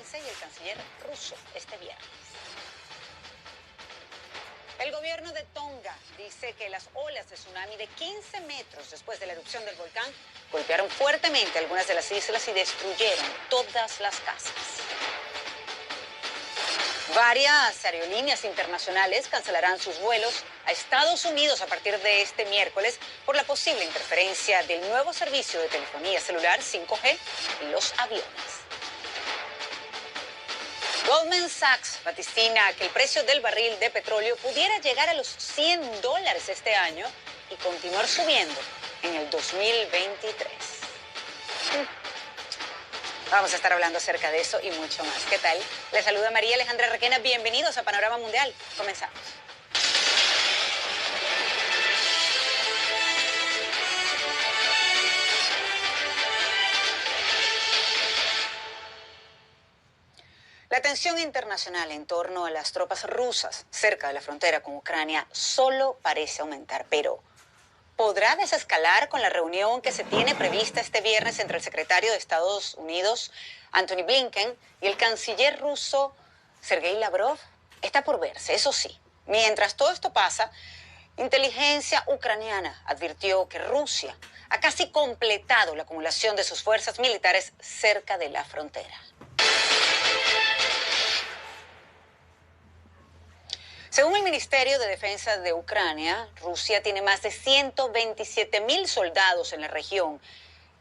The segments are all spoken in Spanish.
estadounidense y el canciller ruso este viernes. El gobierno de Tonga dice que las olas de tsunami de 15 metros después de la erupción del volcán golpearon fuertemente algunas de las islas y destruyeron todas las casas. Varias aerolíneas internacionales cancelarán sus vuelos a Estados Unidos a partir de este miércoles por la posible interferencia del nuevo servicio de telefonía celular 5G en los aviones. Goldman Sachs vaticina que el precio del barril de petróleo pudiera llegar a los $100 este año y continuar subiendo en el 2023. Vamos a estar hablando acerca de eso y mucho más. ¿Qué tal? Les saluda María Alejandra Requena. Bienvenidos a Panorama Mundial. Comenzamos. La tensión internacional en torno a las tropas rusas cerca de la frontera con Ucrania solo parece aumentar, pero ¿podrá desescalar con la reunión que se tiene prevista este viernes entre el secretario de Estados Unidos, Antony Blinken, y el canciller ruso, Sergei Lavrov? Está por verse, eso sí. Mientras todo esto pasa, inteligencia ucraniana advirtió que Rusia ha casi completado la acumulación de sus fuerzas militares cerca de la frontera. Según el Ministerio de Defensa de Ucrania, Rusia tiene más de 127,000 soldados en la región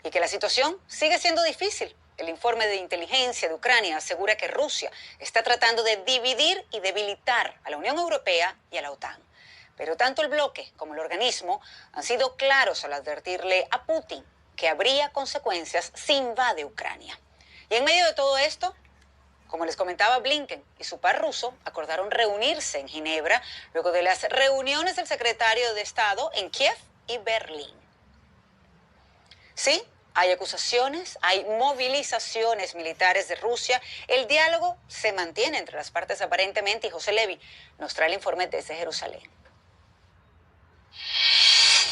y que la situación sigue siendo difícil. El informe de inteligencia de Ucrania asegura que Rusia está tratando de dividir y debilitar a la Unión Europea y a la OTAN. Pero tanto el bloque como el organismo han sido claros al advertirle a Putin que habría consecuencias si invade Ucrania. Y en medio de todo esto, como les comentaba, Blinken y su par ruso acordaron reunirse en Ginebra luego de las reuniones del secretario de Estado en Kiev y Berlín. Sí, hay acusaciones, hay movilizaciones militares de Rusia. El diálogo se mantiene entre las partes aparentemente y José Levi nos trae el informe desde Jerusalén.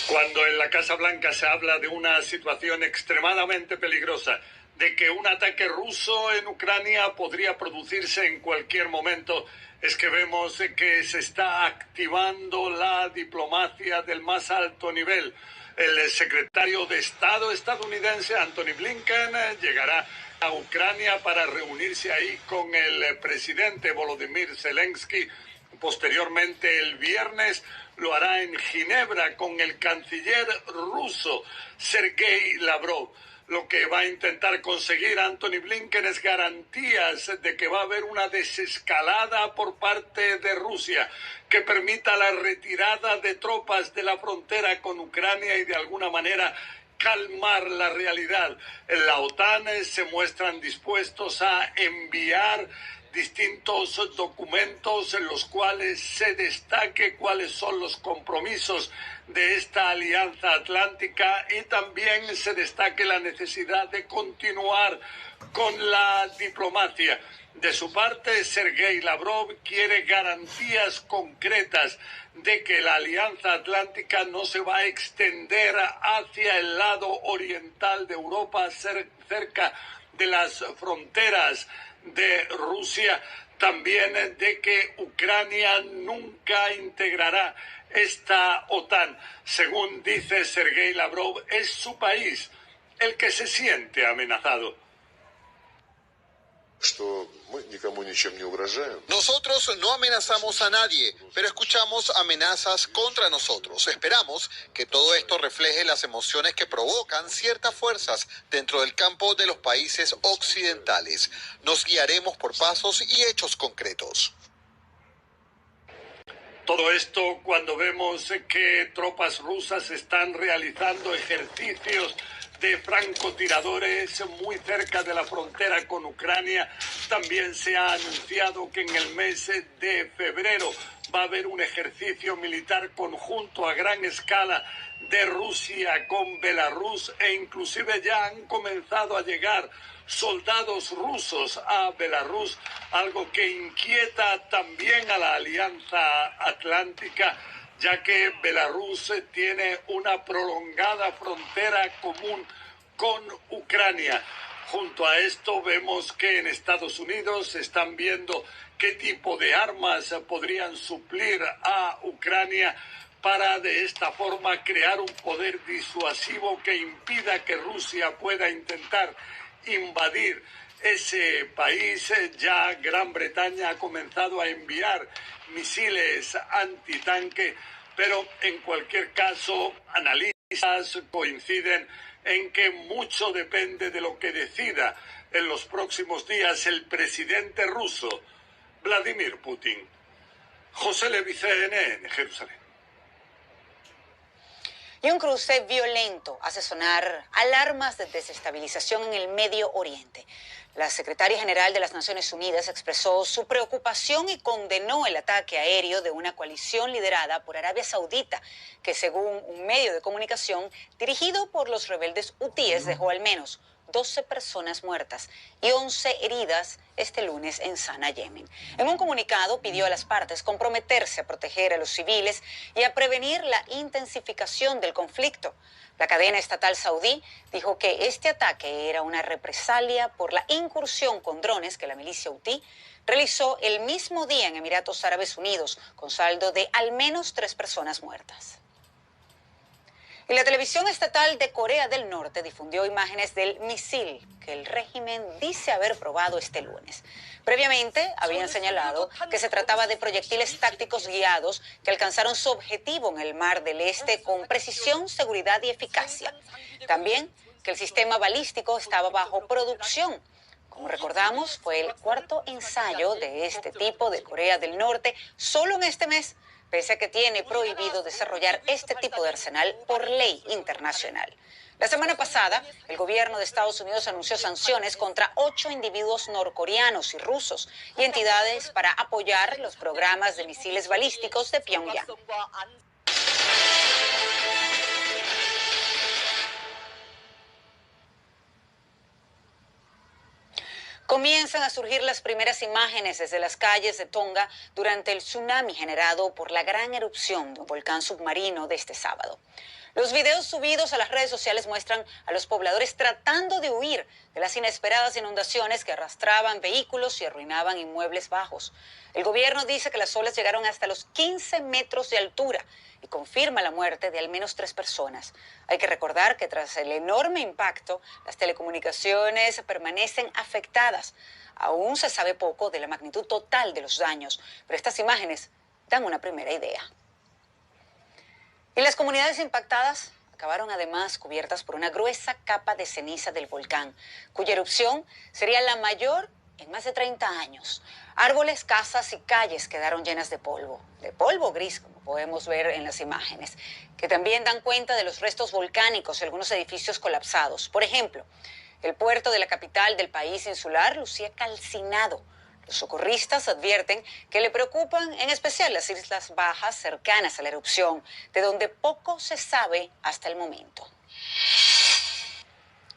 Cuando en la Casa Blanca se habla de una situación extremadamente peligrosa, de que un ataque ruso en Ucrania podría producirse en cualquier momento, es que vemos que se está activando la diplomacia del más alto nivel. El secretario de Estado estadounidense, Antony Blinken, llegará a Ucrania para reunirse ahí con el presidente Volodymyr Zelensky. Posteriormente, el viernes, lo hará en Ginebra con el canciller ruso, Sergei Lavrov. Lo que va a intentar conseguir Antony Blinken es garantías de que va a haber una desescalada por parte de Rusia que permita la retirada de tropas de la frontera con Ucrania y de alguna manera calmar la realidad. En la OTAN se muestran dispuestos a enviar distintos documentos en los cuales se destaque cuáles son los compromisos de esta alianza atlántica y también se destaque la necesidad de continuar con la diplomacia. De su parte, Sergei Lavrov quiere garantías concretas de que la alianza atlántica no se va a extender hacia el lado oriental de Europa, cerca de las fronteras de Rusia, también de que Ucrania nunca integrará esta OTAN. Según dice Sergei Lavrov, es su país el que se siente amenazado. Nosotros no amenazamos a nadie, pero escuchamos amenazas contra nosotros. Esperamos que todo esto refleje las emociones que provocan ciertas fuerzas dentro del campo de los países occidentales. Nos guiaremos por pasos y hechos concretos. Todo esto cuando vemos que tropas rusas están realizando ejercicios de francotiradores muy cerca de la frontera con Ucrania. También se ha anunciado que en el mes de febrero va a haber un ejercicio militar conjunto a gran escala de Rusia con Belarus e inclusive ya han comenzado a llegar soldados rusos a Belarus, algo que inquieta también a la Alianza Atlántica, ya que Belarus tiene una prolongada frontera común con Ucrania. Junto a esto vemos que en Estados Unidos están viendo qué tipo de armas podrían suplir a Ucrania para de esta forma crear un poder disuasivo que impida que Rusia pueda intentar invadir ese país. Ya Gran Bretaña ha comenzado a enviar misiles antitanque, pero en cualquier caso, analistas coinciden en que mucho depende de lo que decida en los próximos días el presidente ruso, Vladimir Putin. José Levi, CNN, Jerusalén. Y un cruce violento hace sonar alarmas de desestabilización en el Medio Oriente. La secretaria general de las Naciones Unidas expresó su preocupación y condenó el ataque aéreo de una coalición liderada por Arabia Saudita, que según un medio de comunicación dirigido por los rebeldes hutíes dejó al menos 12 personas muertas y 11 heridas este lunes en Sana, Yemen. En un comunicado pidió a las partes comprometerse a proteger a los civiles y a prevenir la intensificación del conflicto. La cadena estatal saudí dijo que este ataque era una represalia por la incursión con drones que la milicia hutí realizó el mismo día en Emiratos Árabes Unidos, con saldo de al menos 3 personas muertas. Y la televisión estatal de Corea del Norte difundió imágenes del misil que el régimen dice haber probado este lunes. Previamente habían señalado que se trataba de proyectiles tácticos guiados que alcanzaron su objetivo en el Mar del Este con precisión, seguridad y eficacia. También que el sistema balístico estaba bajo producción. Como recordamos, fue el cuarto ensayo de este tipo de Corea del Norte solo en este mes, pese a que tiene prohibido desarrollar este tipo de arsenal por ley internacional. La semana pasada, el gobierno de Estados Unidos anunció sanciones contra 8 individuos norcoreanos y rusos y entidades para apoyar los programas de misiles balísticos de Pyongyang. Comienzan a surgir las primeras imágenes desde las calles de Tonga durante el tsunami generado por la gran erupción de un volcán submarino de este sábado. Los videos subidos a las redes sociales muestran a los pobladores tratando de huir de las inesperadas inundaciones que arrastraban vehículos y arruinaban inmuebles bajos. El gobierno dice que las olas llegaron hasta los 15 metros de altura y confirma la muerte de al menos 3 personas. Hay que recordar que tras el enorme impacto, las telecomunicaciones permanecen afectadas. Aún se sabe poco de la magnitud total de los daños, pero estas imágenes dan una primera idea. Y las comunidades impactadas acabaron además cubiertas por una gruesa capa de ceniza del volcán, cuya erupción sería la mayor en más de 30 años. Árboles, casas y calles quedaron llenas de polvo gris, como podemos ver en las imágenes, que también dan cuenta de los restos volcánicos y algunos edificios colapsados. Por ejemplo, el puerto de la capital del país insular lucía calcinado. Los socorristas advierten que le preocupan en especial las islas bajas cercanas a la erupción, de donde poco se sabe hasta el momento.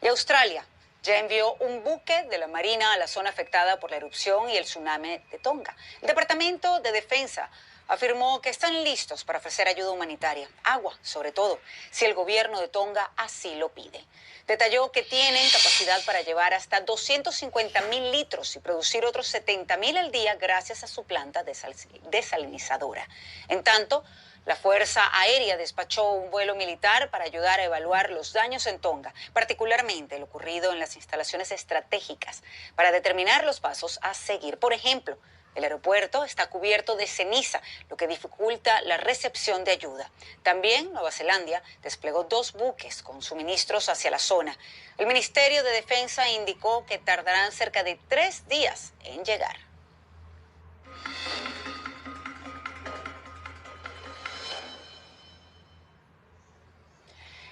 Y Australia ya envió un buque de la Marina a la zona afectada por la erupción y el tsunami de Tonga. El Departamento de Defensa afirmó que están listos para ofrecer ayuda humanitaria, agua sobre todo, si el gobierno de Tonga así lo pide. Detalló que tienen capacidad para llevar hasta 250.000 litros y producir otros 70.000 al día gracias a su planta desalinizadora. En tanto, la Fuerza Aérea despachó un vuelo militar para ayudar a evaluar los daños en Tonga, particularmente lo ocurrido en las instalaciones estratégicas, para determinar los pasos a seguir. Por ejemplo, el aeropuerto está cubierto de ceniza, lo que dificulta la recepción de ayuda. También Nueva Zelanda desplegó 2 buques con suministros hacia la zona. El Ministerio de Defensa indicó que tardarán cerca de 3 días en llegar.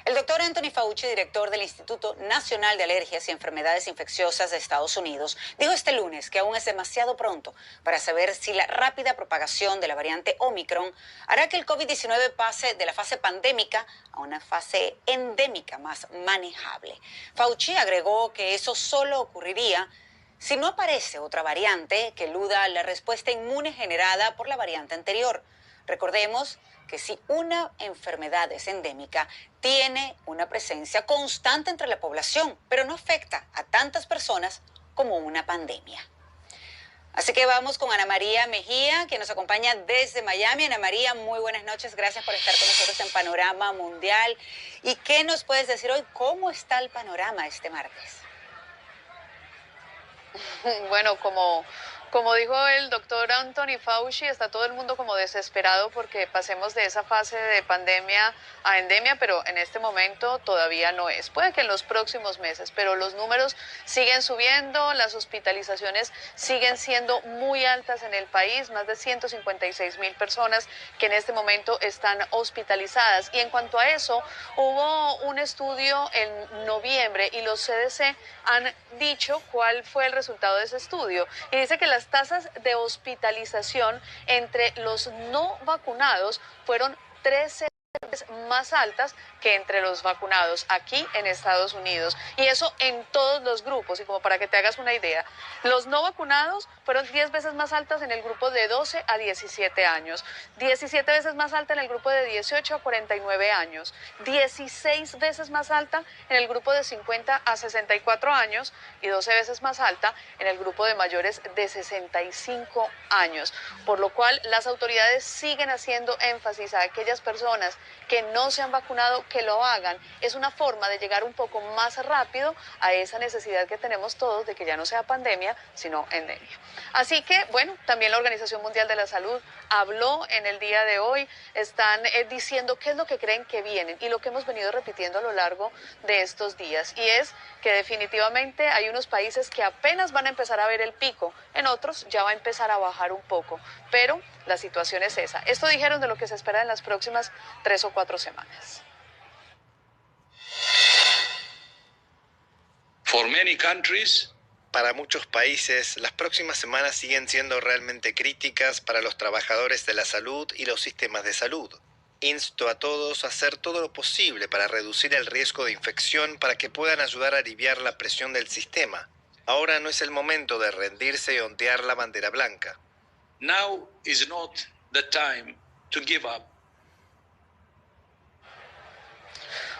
El doctor Anthony Fauci, director del Instituto Nacional de Alergias y Enfermedades Infecciosas de Estados Unidos, dijo este lunes que aún es demasiado pronto para saber si la rápida propagación de la variante Omicron hará que el COVID-19 pase de la fase pandémica a una fase endémica más manejable. Fauci agregó que eso solo ocurriría si no aparece otra variante que eluda la respuesta inmune generada por la variante anterior. Recordemos que si una enfermedad es endémica, tiene una presencia constante entre la población, pero no afecta a tantas personas como una pandemia. Así que vamos con Ana María Mejía, que nos acompaña desde Miami. Ana María, muy buenas noches. Gracias por estar con nosotros en Panorama Mundial. ¿Y qué nos puedes decir hoy? ¿Cómo está el panorama este martes? Bueno, como dijo el doctor Anthony Fauci, está todo el mundo como desesperado porque pasemos de esa fase de pandemia a endemia, pero en este momento todavía no es. Puede que en los próximos meses, pero los números siguen subiendo, las hospitalizaciones siguen siendo muy altas en el país, más de 156,000 personas que en este momento están hospitalizadas. Y en cuanto a eso, hubo un estudio en noviembre y los CDC han dicho cuál fue el resultado de ese estudio. Y dice que las tasas de hospitalización entre los no vacunados fueron 13 veces más altas que entre los vacunados aquí en Estados Unidos, y eso en todos los grupos. Y como para que te hagas una idea, los no vacunados fueron 10 veces más altas en el grupo de 12 a 17 años, 17 veces más alta en el grupo de 18 a 49 años, 16 veces más alta en el grupo de 50 a 64 años y 12 veces más alta en el grupo de mayores de 65 años, por lo cual las autoridades siguen haciendo énfasis a aquellas personas que no se han vacunado, que lo hagan. Es una forma de llegar un poco más rápido a esa necesidad que tenemos todos de que ya no sea pandemia, sino endemia. Así que, bueno, también la Organización Mundial de la Salud habló en el día de hoy, están diciendo qué es lo que creen que vienen y lo que hemos venido repitiendo a lo largo de estos días, y es que definitivamente hay unos países que apenas van a empezar a ver el pico, en otros ya va a empezar a bajar un poco, pero la situación es esa. Esto dijeron de lo que se espera en las próximas 3 o 4 semanas. Para muchos países, las próximas semanas siguen siendo realmente críticas para los trabajadores de la salud y los sistemas de salud. Insto a todos a hacer todo lo posible para reducir el riesgo de infección para que puedan ayudar a aliviar la presión del sistema. Ahora no es el momento de rendirse y ondear la bandera blanca. Now is not the time to give up.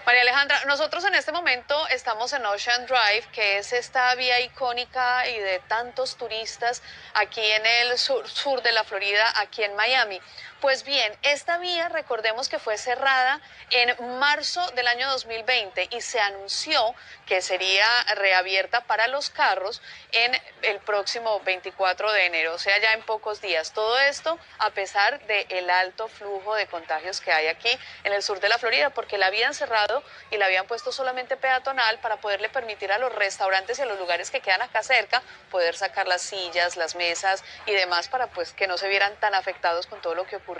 María Alejandra, nosotros en este momento estamos en Ocean Drive, que es esta vía icónica y de tantos turistas aquí en el sur de la Florida, aquí en Miami. Pues bien, esta vía, recordemos que fue cerrada en marzo del año 2020 y se anunció que sería reabierta para los carros en el próximo 24 de enero, o sea, ya en pocos días. Todo esto a pesar del alto flujo de contagios que hay aquí en el sur de la Florida, porque la habían cerrado y la habían puesto solamente peatonal para poderle permitir a los restaurantes y a los lugares que quedan acá cerca poder sacar las sillas, las mesas y demás para pues que no se vieran tan afectados con todo lo que ocurrió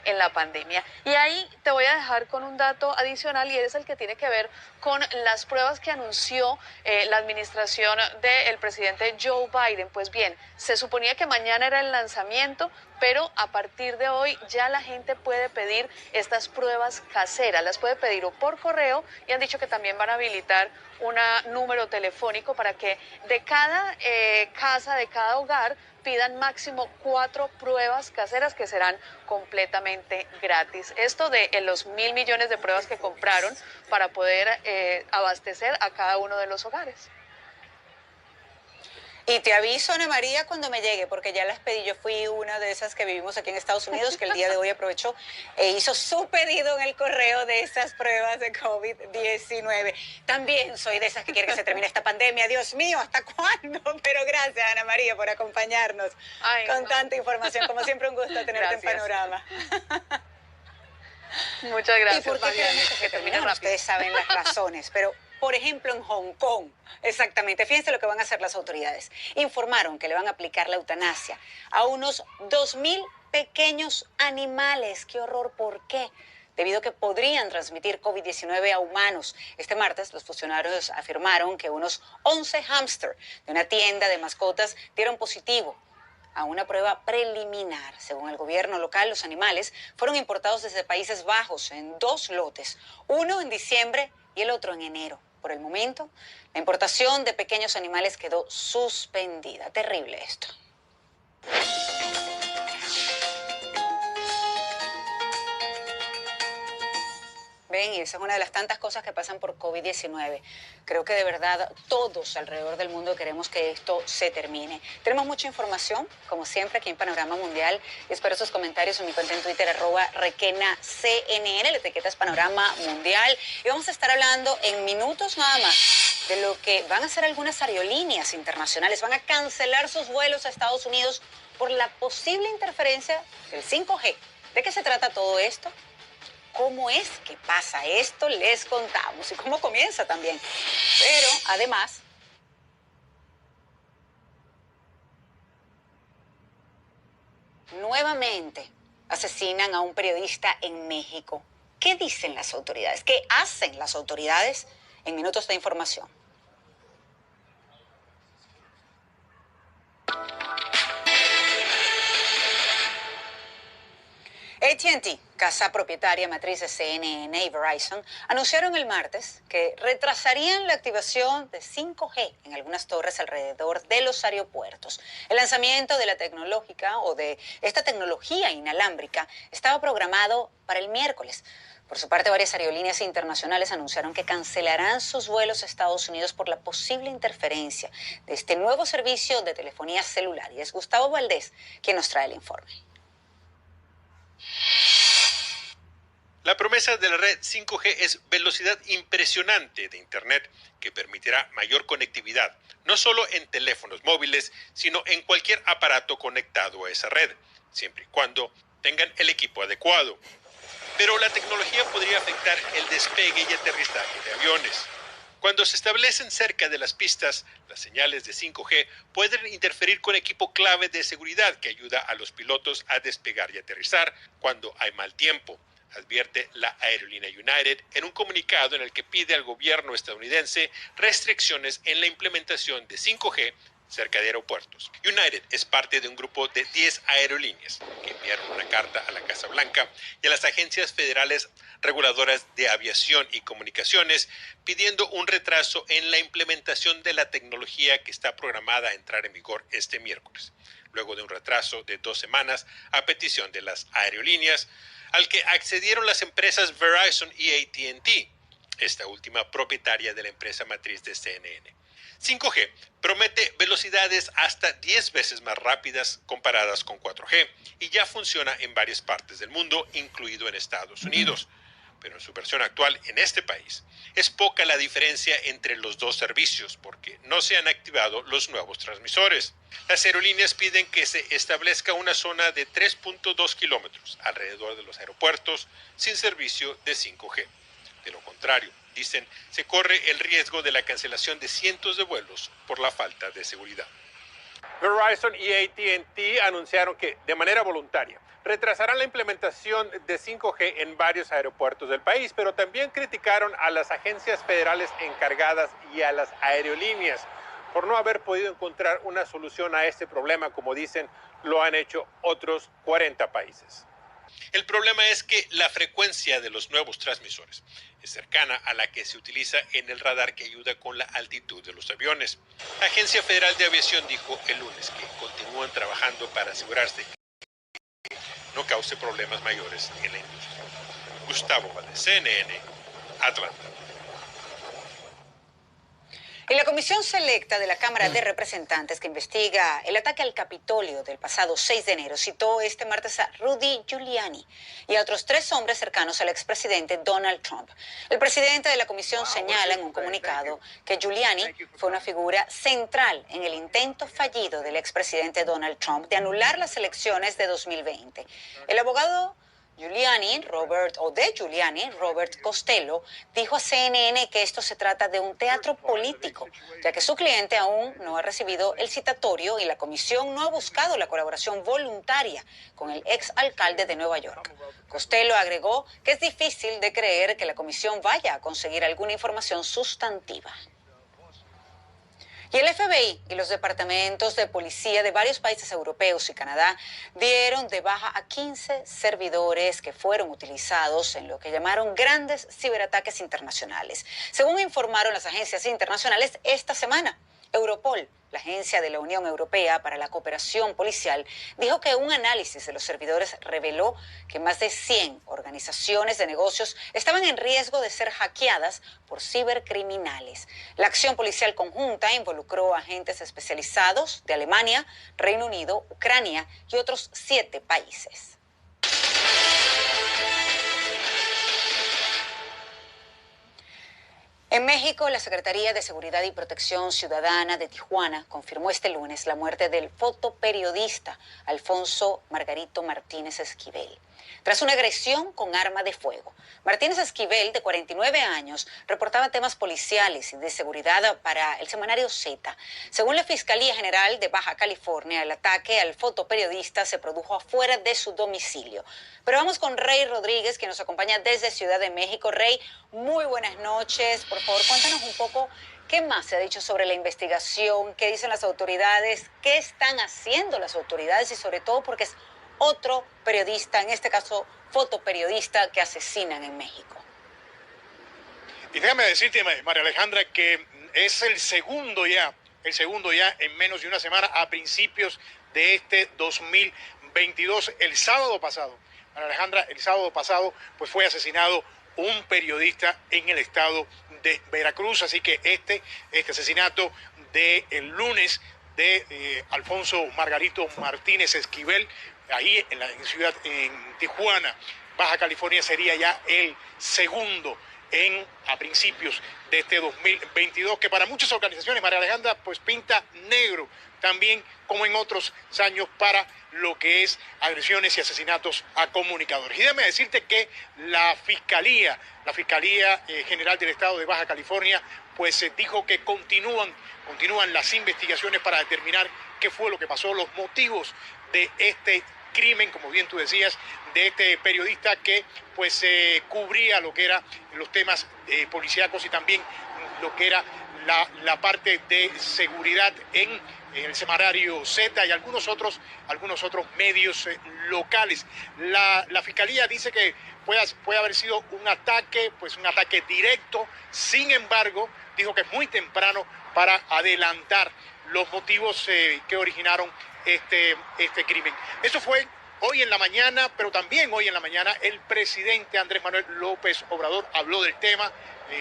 en la pandemia. Y ahí te voy a dejar con un dato adicional, y es el que tiene que ver con las pruebas que anunció la administración del presidente Joe Biden. Pues bien, se suponía que mañana era el lanzamiento, pero a partir de hoy ya la gente puede pedir estas pruebas caseras, las puede pedir o por correo, y han dicho que también van a habilitar un número telefónico para que de cada casa, de cada hogar, pidan máximo 4 pruebas caseras que serán completamente gratis. Esto de los 1.000 millones de pruebas que compraron para poder abastecer a cada uno de los hogares. Y te aviso, Ana María, cuando me llegue, porque ya las pedí. Yo fui una de esas que vivimos aquí en Estados Unidos, que el día de hoy aprovechó e hizo su pedido en el correo de esas pruebas de COVID-19. También soy de esas que quiere que se termine esta pandemia. Dios mío, ¿hasta cuándo? Pero gracias, Ana María, por acompañarnos con tanta información. Como siempre, un gusto tenerte en Panorama. Muchas gracias. ¿Y por qué queremos que termine rápido? Ustedes saben las razones, pero por ejemplo en Hong Kong, exactamente, fíjense lo que van a hacer las autoridades. Informaron que le van a aplicar la eutanasia a unos 2,000 pequeños animales. ¡Qué horror! ¿Por qué? Debido a que podrían transmitir COVID-19 a humanos. Este martes los funcionarios afirmaron que unos 11 hámster de una tienda de mascotas dieron positivo a una prueba preliminar. Según el gobierno local, los animales fueron importados desde Países Bajos en 2 lotes, uno en diciembre y el otro en enero. Por el momento, la importación de pequeños animales quedó suspendida. Terrible esto. Ven, y esa es una de las tantas cosas que pasan por COVID-19. Creo que de verdad todos alrededor del mundo queremos que esto se termine. Tenemos mucha información, como siempre, aquí en Panorama Mundial. Y espero sus comentarios en mi cuenta en Twitter, @RequenaCNN. La etiqueta es Panorama Mundial. Y vamos a estar hablando en minutos nada más de lo que van a hacer algunas aerolíneas internacionales. Van a cancelar sus vuelos a Estados Unidos por la posible interferencia del 5G. ¿De qué se trata todo esto? ¿Cómo es que pasa esto? Les contamos. Y cómo comienza también. Pero, además, nuevamente asesinan a un periodista en México. ¿Qué dicen las autoridades? ¿Qué hacen las autoridades? En minutos de información. AT&T, casa propietaria matriz de CNN y Verizon, anunciaron el martes que retrasarían la activación de 5G en algunas torres alrededor de los aeropuertos. El lanzamiento de la esta tecnología inalámbrica estaba programado para el miércoles. Por su parte, varias aerolíneas internacionales anunciaron que cancelarán sus vuelos a Estados Unidos por la posible interferencia de este nuevo servicio de telefonía celular. Y es Gustavo Valdés quien nos trae el informe. La promesa de la red 5G es velocidad impresionante de Internet que permitirá mayor conectividad, no solo en teléfonos móviles, sino en cualquier aparato conectado a esa red, siempre y cuando tengan el equipo adecuado. Pero la tecnología podría afectar el despegue y aterrizaje de aviones. Cuando se establecen cerca de las pistas, las señales de 5G pueden interferir con equipo clave de seguridad que ayuda a los pilotos a despegar y aterrizar cuando hay mal tiempo, advierte la aerolínea United en un comunicado en el que pide al gobierno estadounidense restricciones en la implementación de 5G cerca de aeropuertos. United es parte de un grupo de 10 aerolíneas que enviaron una carta a la Casa Blanca y a las agencias federales reguladoras de aviación y comunicaciones pidiendo un retraso en la implementación de la tecnología que está programada a entrar en vigor este miércoles, luego de un retraso de 2 semanas a petición de las aerolíneas, al que accedieron las empresas Verizon y AT&T, esta última propietaria de la empresa matriz de CNN. 5G promete velocidades hasta 10 veces más rápidas comparadas con 4G y ya funciona en varias partes del mundo, incluido en Estados Unidos. Pero en su versión actual en este país es poca la diferencia entre los dos servicios porque no se han activado los nuevos transmisores. Las aerolíneas piden que se establezca una zona de 3.2 kilómetros alrededor de los aeropuertos sin servicio de 5G. De lo contrario, dicen, se corre el riesgo de la cancelación de cientos de vuelos por la falta de seguridad. Verizon y AT&T anunciaron que, de manera voluntaria, retrasarán la implementación de 5G en varios aeropuertos del país, pero también criticaron a las agencias federales encargadas y a las aerolíneas por no haber podido encontrar una solución a este problema, como dicen, lo han hecho otros 40 países. El problema es que la frecuencia de los nuevos transmisores es cercana a la que se utiliza en el radar que ayuda con la altitud de los aviones. La Agencia Federal de Aviación dijo el lunes que continúan trabajando para asegurarse que no cause problemas mayores en la industria. Gustavo Valdés, CNN, Atlanta. Y la Comisión Selecta de la Cámara de Representantes que investiga el ataque al Capitolio del pasado 6 de enero citó este martes a Rudy Giuliani y a otros 3 hombres cercanos al expresidente Donald Trump. El presidente de la comisión señala en un comunicado que Giuliani fue una figura central en el intento fallido del expresidente Donald Trump de anular las elecciones de 2020. El abogado de Giuliani, Robert Costello, dijo a CNN que esto se trata de un teatro político, ya que su cliente aún no ha recibido el citatorio y la comisión no ha buscado la colaboración voluntaria con el exalcalde de Nueva York. Costello agregó que es difícil de creer que la comisión vaya a conseguir alguna información sustantiva. Y el FBI y los departamentos de policía de varios países europeos y Canadá dieron de baja a 15 servidores que fueron utilizados en lo que llamaron grandes ciberataques internacionales, según informaron las agencias internacionales esta semana. Europol, la agencia de la Unión Europea para la Cooperación Policial, dijo que un análisis de los servidores reveló que más de 100 organizaciones de negocios estaban en riesgo de ser hackeadas por cibercriminales. La acción policial conjunta involucró a agentes especializados de Alemania, Reino Unido, Ucrania y otros 7 países. En México, la Secretaría de Seguridad y Protección Ciudadana de Tijuana confirmó este lunes la muerte del fotoperiodista Alfonso Margarito Martínez Esquivel, tras una agresión con arma de fuego. Martínez Esquivel, de 49 años, reportaba temas policiales y de seguridad para el semanario Z. Según la Fiscalía General de Baja California, el ataque al fotoperiodista se produjo afuera de su domicilio. Pero vamos con Rey Rodríguez, que nos acompaña desde Ciudad de México. Rey, muy buenas noches. Por favor, cuéntanos un poco qué más se ha dicho sobre la investigación, qué dicen las autoridades, qué están haciendo las autoridades y sobre todo porque es otro periodista, en este caso fotoperiodista, que asesinan en México. Y déjame decirte, María Alejandra, que es el segundo ya en menos de una semana a principios de este 2022. El sábado pasado, María Alejandra, el sábado pasado pues fue asesinado un periodista en el estado de Veracruz, así que este asesinato del lunes de Alfonso Margarito Martínez Esquivel, ahí en Tijuana, Baja California, sería ya el segundo a principios de este 2022, que para muchas organizaciones, María Alejandra, pues pinta negro también, como en otros años, para lo que es agresiones y asesinatos a comunicadores. Y déjame decirte que la Fiscalía General del Estado de Baja California, pues dijo que continúan las investigaciones para determinar qué fue lo que pasó, los motivos de este crimen, como bien tú decías, de este periodista que pues cubría lo que eran los temas policíacos y también lo que era la parte de seguridad en el semanario Z y algunos otros medios locales. La Fiscalía dice que puede haber sido un ataque directo. Sin embargo, dijo que es muy temprano para adelantar los motivos que originaron este crimen. Eso fue hoy en la mañana, pero también hoy en la mañana el presidente Andrés Manuel López Obrador habló del tema,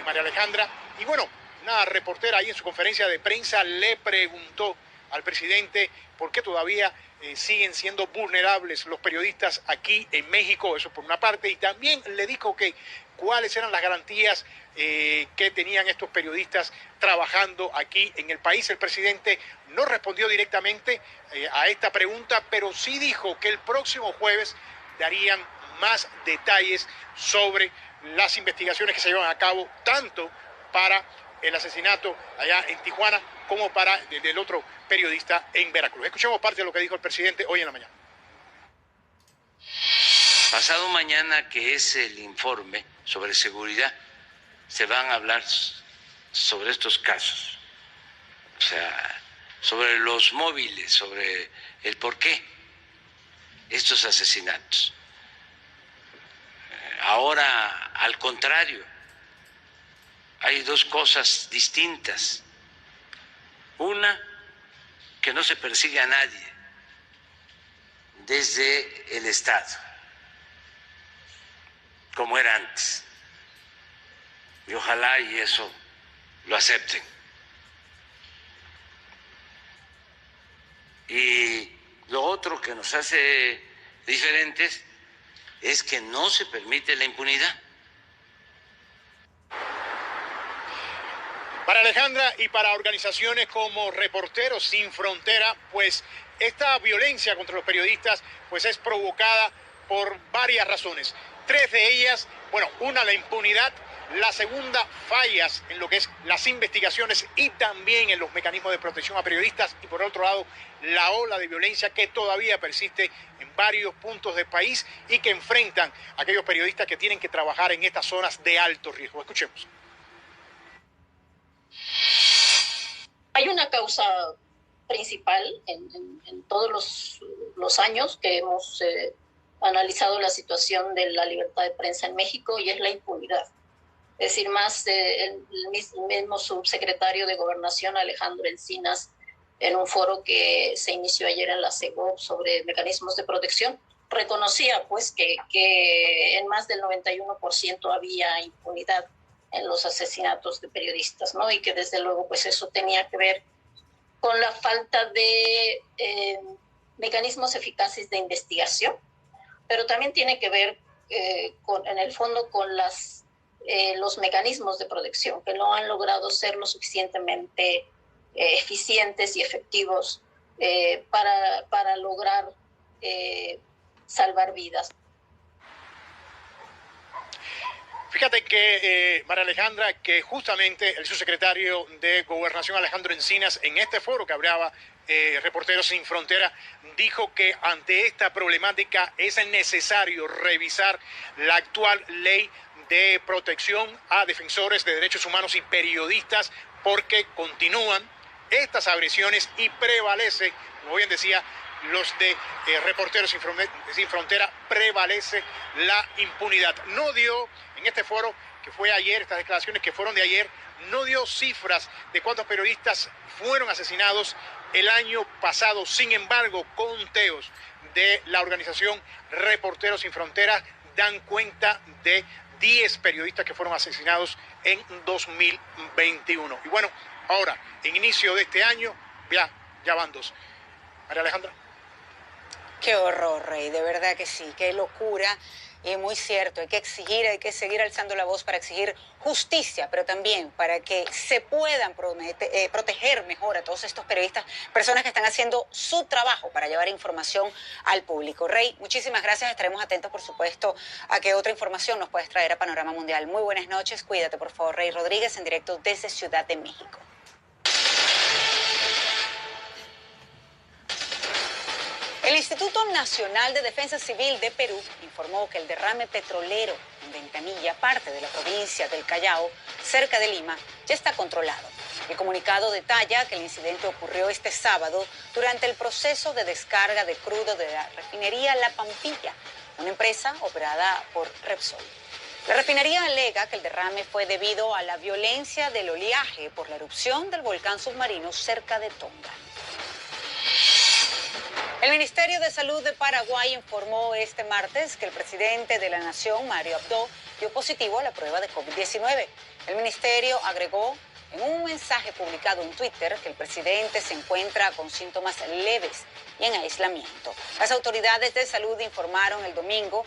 María Alejandra, y bueno, una reportera ahí en su conferencia de prensa le preguntó al presidente por qué todavía siguen siendo vulnerables los periodistas aquí en México, eso por una parte, y también le dijo que cuáles eran las garantías que tenían estos periodistas trabajando aquí en el país. El presidente no respondió directamente a esta pregunta, pero sí dijo que el próximo jueves darían más detalles sobre las investigaciones que se llevan a cabo, tanto para el asesinato allá en Tijuana como para el otro periodista en Veracruz. Escuchemos parte de lo que dijo el presidente hoy en la mañana. Pasado mañana, que es el informe sobre seguridad, se van a hablar sobre estos casos, o sea, sobre los móviles, sobre el por qué estos asesinatos. Ahora, al contrario, hay dos cosas distintas. Una, que no se persigue a nadie desde el Estado, como era antes. Y ojalá y eso lo acepten. Y lo otro que nos hace diferentes es que no se permite la impunidad. Para Alejandra y para organizaciones como Reporteros Sin Frontera, pues esta violencia contra los periodistas pues es provocada por varias razones. 3 de ellas, bueno, una, la impunidad; la segunda, fallas en lo que es las investigaciones y también en los mecanismos de protección a periodistas; y por otro lado, la ola de violencia que todavía persiste en varios puntos del país y que enfrentan a aquellos periodistas que tienen que trabajar en estas zonas de alto riesgo. Escuchemos. Hay una causa principal en todos los años que hemos analizado la situación de la libertad de prensa en México, y es la impunidad. Es decir, más el mismo subsecretario de Gobernación, Alejandro Encinas, en un foro que se inició ayer en la CEGOP sobre mecanismos de protección, reconocía pues que en más del 91% había impunidad en los asesinatos de periodistas, ¿no? Y que desde luego pues eso tenía que ver con la falta de mecanismos eficaces de investigación, pero también tiene que ver en el fondo con los mecanismos de protección, que no han logrado ser lo suficientemente eficientes y efectivos para lograr salvar vidas. Fíjate que, María Alejandra, que justamente el subsecretario de Gobernación, Alejandro Encinas, en este foro que hablaba Reporteros Sin Frontera, dijo que ante esta problemática es necesario revisar la actual ley de protección a defensores de derechos humanos y periodistas, porque continúan estas agresiones y prevalece, como bien decía, los de Reporteros Sin Frontera, prevalece la impunidad. No dio en este foro que fue ayer, estas declaraciones que fueron de ayer, no dio cifras de cuántos periodistas fueron asesinados el año pasado. Sin embargo, conteos de la organización Reporteros Sin Fronteras dan cuenta de 10 periodistas que fueron asesinados en 2021. Y bueno, ahora, en inicio de este año, ya van 2. María Alejandra. Qué horror, Rey, de verdad que sí, qué locura. Y muy cierto, hay que exigir, hay que seguir alzando la voz para exigir justicia, pero también para que se puedan proteger mejor a todos estos periodistas, personas que están haciendo su trabajo para llevar información al público. Rey, muchísimas gracias, estaremos atentos, por supuesto, a que otra información nos puedas traer a Panorama Mundial. Muy buenas noches, cuídate, por favor, Rey Rodríguez, en directo desde Ciudad de México. El Instituto Nacional de Defensa Civil de Perú informó que el derrame petrolero en Ventanilla, parte de la provincia del Callao, cerca de Lima, ya está controlado. El comunicado detalla que el incidente ocurrió este sábado durante el proceso de descarga de crudo de la refinería La Pampilla, una empresa operada por Repsol. La refinería alega que el derrame fue debido a la violencia del oleaje por la erupción del volcán submarino cerca de Tonga. El Ministerio de Salud de Paraguay informó este martes que el presidente de la nación, Mario Abdo, dio positivo a la prueba de COVID-19. El ministerio agregó en un mensaje publicado en Twitter que el presidente se encuentra con síntomas leves y en aislamiento. Las autoridades de salud informaron el domingo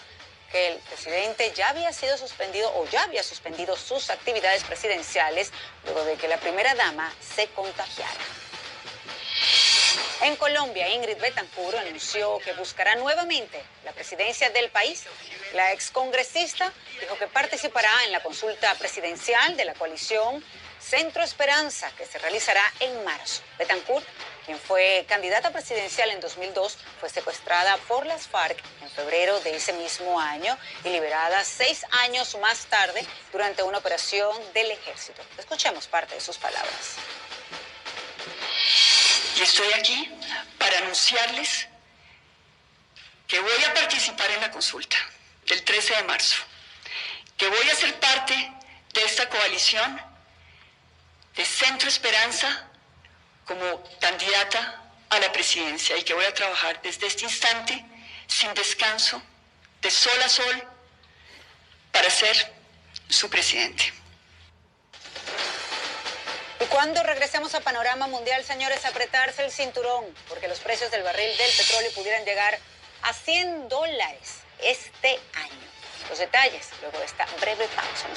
que el presidente ya había suspendido sus actividades presidenciales luego de que la primera dama se contagiara. En Colombia, Ingrid Betancourt anunció que buscará nuevamente la presidencia del país. La excongresista dijo que participará en la consulta presidencial de la coalición Centro Esperanza, que se realizará en marzo. Betancourt, quien fue candidata presidencial en 2002, fue secuestrada por las FARC en febrero de ese mismo año y liberada 6 años más tarde durante una operación del ejército. Escuchemos parte de sus palabras. Y estoy aquí para anunciarles que voy a participar en la consulta del 13 de marzo, que voy a ser parte de esta coalición de Centro Esperanza como candidata a la presidencia y que voy a trabajar desde este instante, sin descanso, de sol a sol, para ser su presidente. Y cuando regresemos a Panorama Mundial, señores, apretarse el cinturón, porque los precios del barril del petróleo pudieran llegar a $100 este año. Los detalles luego de esta breve pausa.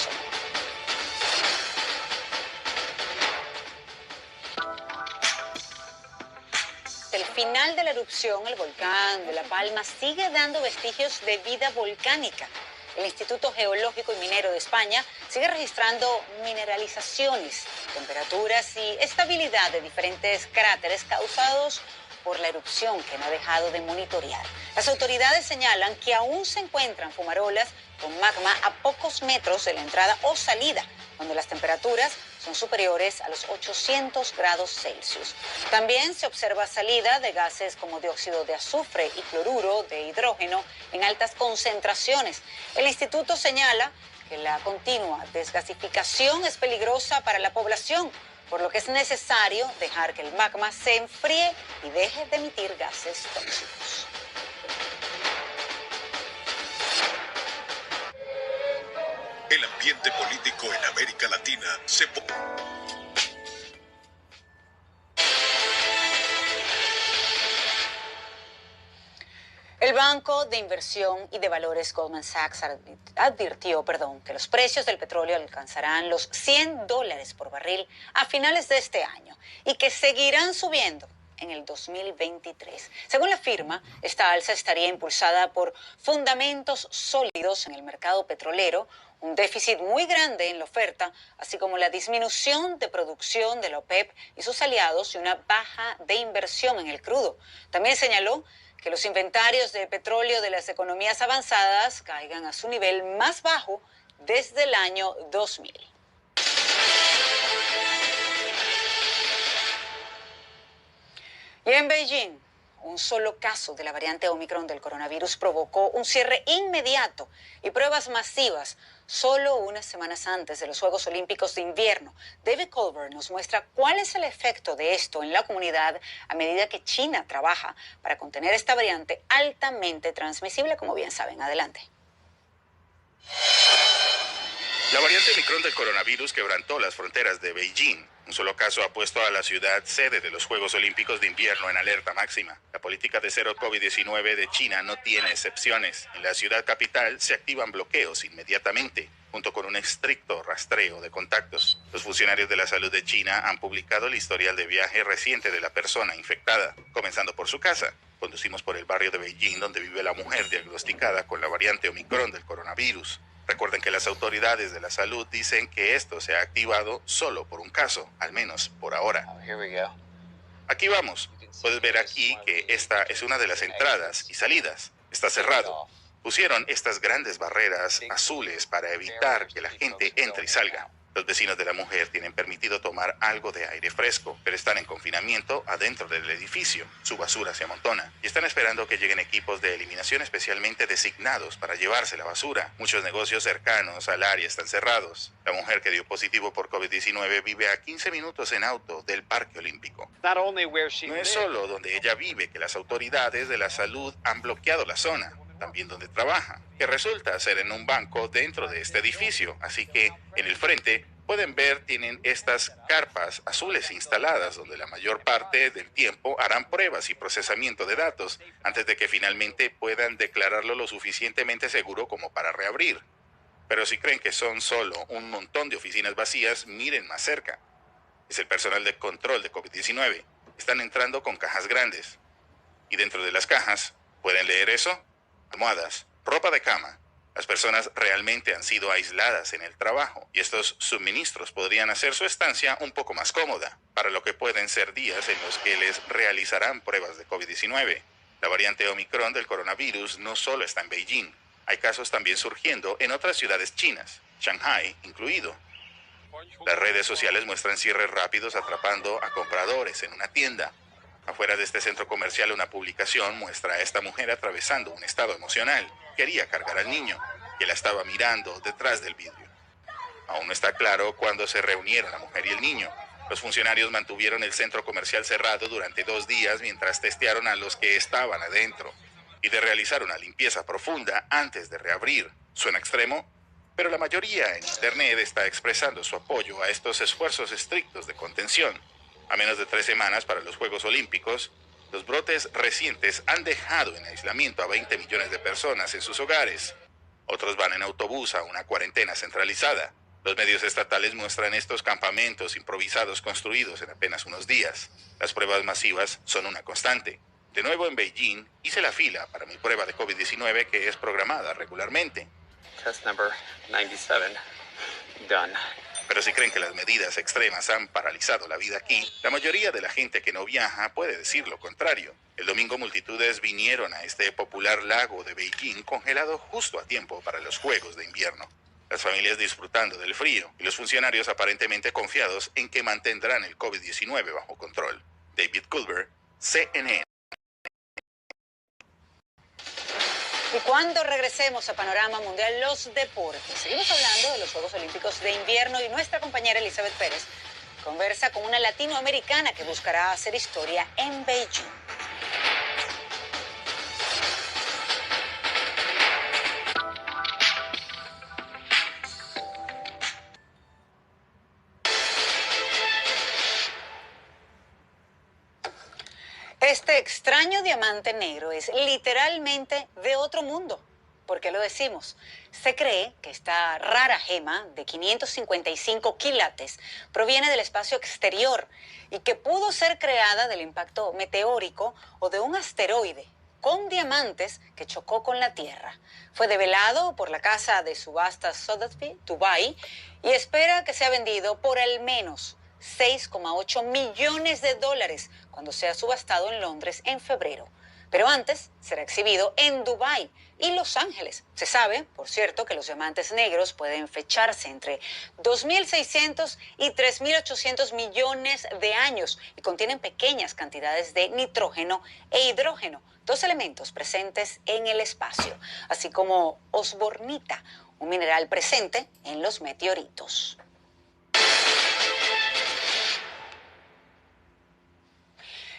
El final de la erupción, el volcán de La Palma sigue dando vestigios de vida volcánica. El Instituto Geológico y Minero de España sigue registrando mineralizaciones, temperaturas y estabilidad de diferentes cráteres causados por la erupción que no ha dejado de monitorear. Las autoridades señalan que aún se encuentran fumarolas con magma a pocos metros de la entrada o salida, donde las temperaturas son superiores a los 800 grados Celsius. También se observa salida de gases como dióxido de azufre y cloruro de hidrógeno en altas concentraciones. El instituto señala que la continua desgasificación es peligrosa para la población, por lo que es necesario dejar que el magma se enfríe y deje de emitir gases tóxicos. El ambiente político en América Latina se... El Banco de Inversión y de Valores Goldman Sachs advirtió que los precios del petróleo alcanzarán los $100 por barril a finales de este año y que seguirán subiendo en el 2023. Según la firma, esta alza estaría impulsada por fundamentos sólidos en el mercado petrolero, un déficit muy grande en la oferta, así como la disminución de producción de la OPEP y sus aliados y una baja de inversión en el crudo. También señaló que los inventarios de petróleo de las economías avanzadas caigan a su nivel más bajo desde el año 2000. Y en Beijing, un solo caso de la variante Omicron del coronavirus provocó un cierre inmediato y pruebas masivas solo unas semanas antes de los Juegos Olímpicos de Invierno. David Colbert nos muestra cuál es el efecto de esto en la comunidad a medida que China trabaja para contener esta variante altamente transmisible, como bien saben. Adelante. La variante Omicron del coronavirus quebrantó las fronteras de Beijing. Un solo caso ha puesto a la ciudad sede de los Juegos Olímpicos de Invierno en alerta máxima. La política de cero COVID-19 de China no tiene excepciones. En la ciudad capital se activan bloqueos inmediatamente, junto con un estricto rastreo de contactos. Los funcionarios de la salud de China han publicado el historial de viaje reciente de la persona infectada, comenzando por su casa. Conducimos por el barrio de Beijing donde vive la mujer diagnosticada con la variante Omicron del coronavirus. Recuerden que las autoridades de la salud dicen que esto se ha activado solo por un caso, al menos por ahora. Aquí vamos. Puedes ver aquí que esta es una de las entradas y salidas. Está cerrado. Pusieron estas grandes barreras azules para evitar que la gente entre y salga. Los vecinos de la mujer tienen permitido tomar algo de aire fresco, pero están en confinamiento adentro del edificio. Su basura se amontona y están esperando que lleguen equipos de eliminación especialmente designados para llevarse la basura. Muchos negocios cercanos al área están cerrados. La mujer que dio positivo por COVID-19 vive a 15 minutos en auto del Parque Olímpico. No es solo donde ella vive que las autoridades de la salud han bloqueado la zona, también donde trabaja, que resulta ser en un banco dentro de este edificio. Así que en el frente pueden ver, tienen estas carpas azules instaladas donde la mayor parte del tiempo harán pruebas y procesamiento de datos antes de que finalmente puedan declararlo lo suficientemente seguro como para reabrir. Pero si creen que son solo un montón de oficinas vacías, miren más cerca. Es el personal de control de COVID-19. Están entrando con cajas grandes. Y dentro de las cajas, ¿pueden leer eso? Almohadas, ropa de cama. Las personas realmente han sido aisladas en el trabajo y estos suministros podrían hacer su estancia un poco más cómoda, para lo que pueden ser días en los que les realizarán pruebas de COVID-19. La variante Omicron del coronavirus no solo está en Beijing. Hay casos también surgiendo en otras ciudades chinas, Shanghai incluido. Las redes sociales muestran cierres rápidos atrapando a compradores en una tienda. Afuera de este centro comercial, una publicación muestra a esta mujer atravesando un estado emocional. Quería cargar al niño, que la estaba mirando detrás del vidrio. Aún no está claro cuándo se reunieron la mujer y el niño. Los funcionarios mantuvieron el centro comercial cerrado durante 2 días mientras testearon a los que estaban adentro y de realizar una limpieza profunda antes de reabrir. Suena extremo, pero la mayoría en Internet está expresando su apoyo a estos esfuerzos estrictos de contención. A menos de 3 semanas para los Juegos Olímpicos, los brotes recientes han dejado en aislamiento a 20 millones de personas en sus hogares. Otros van en autobús a una cuarentena centralizada. Los medios estatales muestran estos campamentos improvisados construidos en apenas unos días. Las pruebas masivas son una constante. De nuevo en Beijing, hice la fila para mi prueba de COVID-19 que es programada regularmente. Test number 97. Done. Pero si creen que las medidas extremas han paralizado la vida aquí, la mayoría de la gente que no viaja puede decir lo contrario. El domingo multitudes vinieron a este popular lago de Beijing congelado justo a tiempo para los Juegos de Invierno. Las familias disfrutando del frío y los funcionarios aparentemente confiados en que mantendrán el COVID-19 bajo control. David Colbert, CNN. Y cuando regresemos a Panorama Mundial, los deportes. Seguimos hablando de los Juegos Olímpicos de Invierno y nuestra compañera Elizabeth Pérez conversa con una latinoamericana que buscará hacer historia en Beijing. Este extraño diamante negro es literalmente de otro mundo. ¿Por qué lo decimos? Se cree que esta rara gema de 555 quilates proviene del espacio exterior y que pudo ser creada del impacto meteórico o de un asteroide con diamantes que chocó con la Tierra. Fue develado por la casa de subastas Sotheby's, Dubái, y espera que sea vendido por al menos $6,8 millones cuando sea subastado en Londres en febrero. Pero antes será exhibido en Dubái y Los Ángeles. Se sabe, por cierto, que los diamantes negros pueden fecharse entre 2.600 y 3.800 millones de años y contienen pequeñas cantidades de nitrógeno e hidrógeno, dos elementos presentes en el espacio, así como osbornita, un mineral presente en los meteoritos.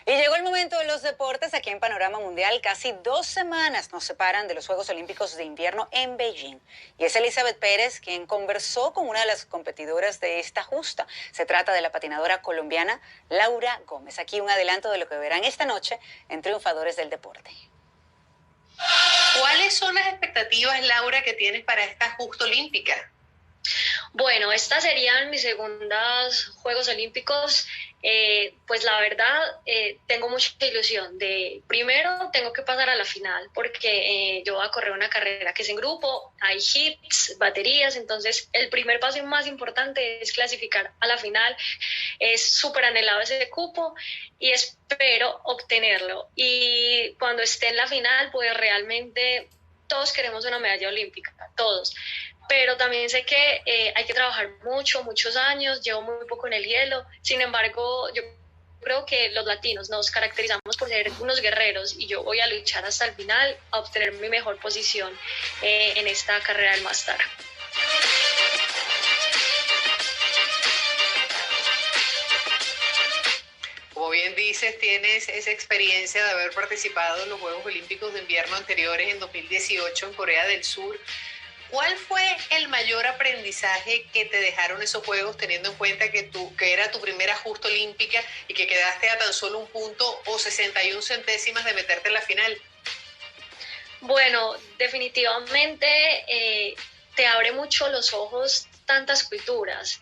Y llegó el momento de los deportes aquí en Panorama Mundial. Casi 2 semanas nos separan de los Juegos Olímpicos de Invierno en Beijing. Y es Elizabeth Pérez quien conversó con una de las competidoras de esta justa. Se trata de la patinadora colombiana Laura Gómez. Aquí un adelanto de lo que verán esta noche en Triunfadores del Deporte. ¿Cuáles son las expectativas, Laura, que tienes para esta justa olímpica? Bueno, estas serían mis segundas Juegos Olímpicos. Pues la verdad, tengo mucha ilusión. Primero tengo que pasar a la final porque yo voy a correr una carrera que es en grupo, hay hits, baterías, entonces el primer paso más importante es clasificar a la final. Es súper anhelado ese cupo y espero obtenerlo. Y cuando esté en la final, pues realmente todos queremos una medalla olímpica, todos. Pero también sé que hay que trabajar muchos años, llevo muy poco en el hielo. Sin embargo, yo creo que los latinos nos caracterizamos por ser unos guerreros y yo voy a luchar hasta el final a obtener mi mejor posición en esta carrera del Mastar. Como bien dices, tienes esa experiencia de haber participado en los Juegos Olímpicos de Invierno anteriores en 2018 en Corea del Sur. ¿Cuál fue el mayor aprendizaje que te dejaron esos Juegos, teniendo en cuenta que era tu primera justa olímpica y que quedaste a tan solo 1 punto o 61 centésimas de meterte en la final? Bueno, definitivamente te abre mucho los ojos tantas culturas,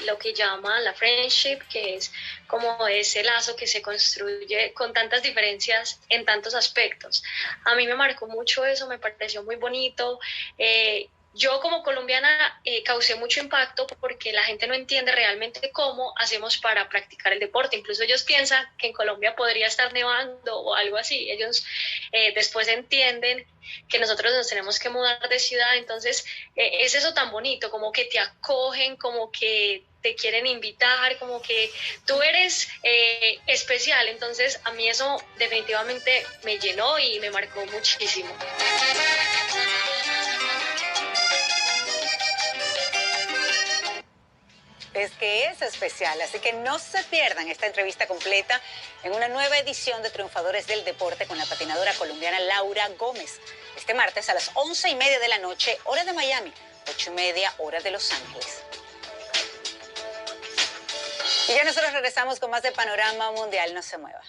lo que llaman la friendship, que es como ese lazo que se construye con tantas diferencias en tantos aspectos. A mí me marcó mucho eso, me pareció muy bonito. Yo como colombiana causé mucho impacto porque la gente no entiende realmente cómo hacemos para practicar el deporte. Incluso ellos piensan que en Colombia podría estar nevando o algo así. Ellos después entienden que nosotros nos tenemos que mudar de ciudad. Entonces es eso tan bonito, como que te acogen, como que te quieren invitar, como que tú eres especial. Entonces a mí eso definitivamente me llenó y me marcó muchísimo. Es que es especial, así que no se pierdan esta entrevista completa en una nueva edición de Triunfadores del Deporte con la patinadora colombiana Laura Gómez. Este martes a las 11:30 de la noche, hora de Miami, 8:30, hora de Los Ángeles. Y ya nosotros regresamos con más de Panorama Mundial, no se mueva.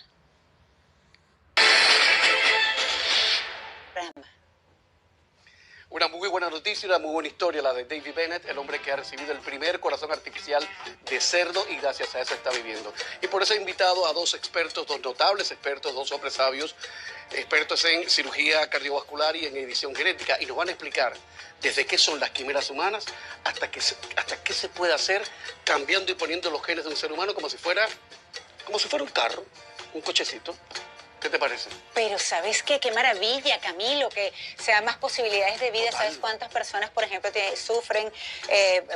Una muy buena noticia, una muy buena historia, la de David Bennett, el hombre que ha recibido el primer corazón artificial de cerdo y gracias a eso está viviendo. Y por eso he invitado a 2 expertos, 2 notables expertos, 2 hombres sabios, expertos en cirugía cardiovascular y en edición genética, y nos van a explicar desde qué son las quimeras humanas hasta qué se puede hacer cambiando y poniendo los genes de un ser humano como si fuera un carro, un cochecito. ¿Qué te parece? Pero ¿sabes qué? Qué maravilla, Camilo, que sean más posibilidades de vida. ¿Sabes cuántas personas, por ejemplo, sufren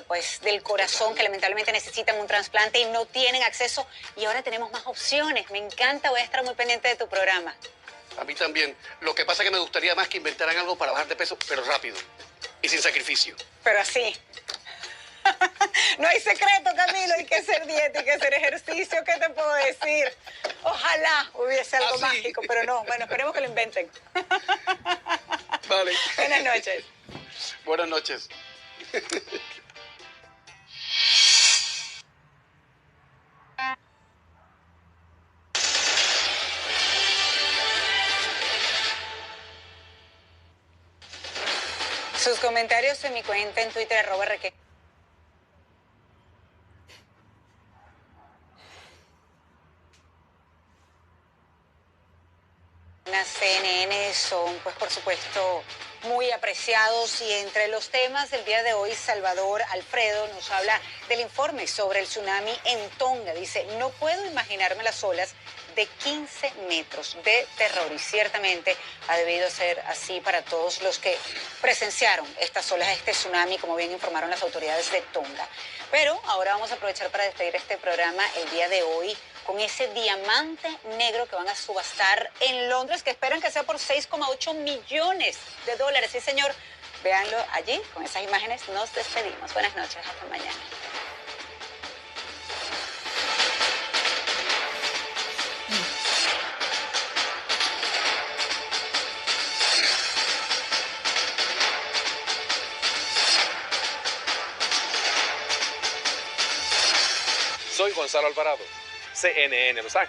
pues del corazón, que lamentablemente necesitan un trasplante y no tienen acceso? Y ahora tenemos más opciones. Me encanta, voy a estar muy pendiente de tu programa. A mí también. Lo que pasa es que me gustaría más que inventaran algo para bajar de peso, pero rápido y sin sacrificio. Pero así. No hay secreto, Camilo. Hay que hacer dieta, hay que hacer ejercicio. ¿Qué te puedo decir? Ojalá hubiese algo mágico, pero no. Bueno, esperemos que lo inventen. Vale. Buenas noches. Buenas noches. Sus comentarios en mi cuenta en Twitter, @reque. CNN son, pues por supuesto, muy apreciados, y entre los temas del día de hoy, Salvador Alfredo nos habla del informe sobre el tsunami en Tonga. Dice, no puedo imaginarme las olas de 15 metros de terror, y ciertamente ha debido ser así para todos los que presenciaron estas olas, este tsunami, como bien informaron las autoridades de Tonga. Pero ahora vamos a aprovechar para despedir este programa el día de hoy con ese diamante negro que van a subastar en Londres, que esperan que sea por $6,8 millones. Sí, señor. Véanlo allí, con esas imágenes nos despedimos. Buenas noches, hasta mañana. Soy Gonzalo Alvarado, CNN Los Ángeles.